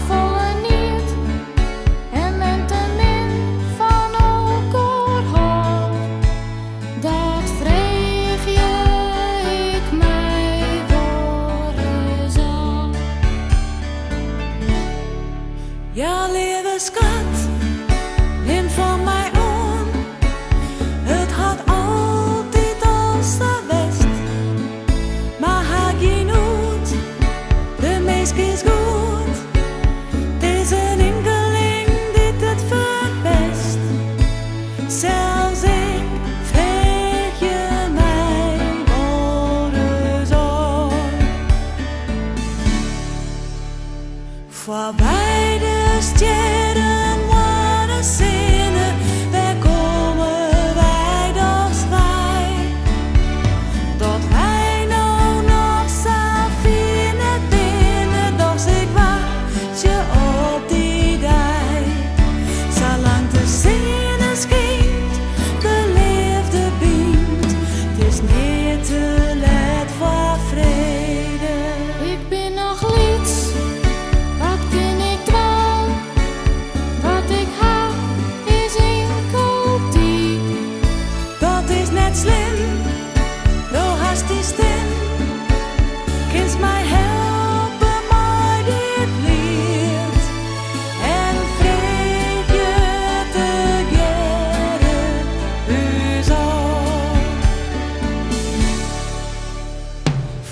vallen niet en men te min van elkaar houdt. Dat vreeg je ik mij voor eens al. Ja, lieve schat, neem van mij aan. Het had altijd al zo best, maar haak je nooit, de meest is goed. Het is een enkeling die het verpest. Zelfs ik vreeg je mij voor eens al. Voorbij de sterren worden zinnen, daar komen wij dus bij. Dat wij nou nog zo fijn binnen, doch ik wacht je op die dag. Zolang de zinnen schijnt, de liefde biedt, het is niet te laat voor vrede. Ik ben nog lieds, wat ken ik dwaal? Wat ik hou is enkel die. Dat is net slim, zo hast die stem. Kinst mij helpen, maar dit lied. En vreeg je te geren, u zal.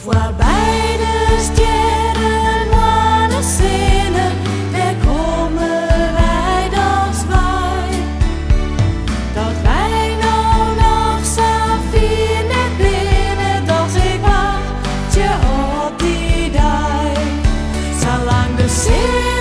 Voorbij de sterren worden zinnen, daar komen wij dus bij. Dat wij nou nog zo fijn net binnen, doch ik wacht je op die dag. Zolang de zin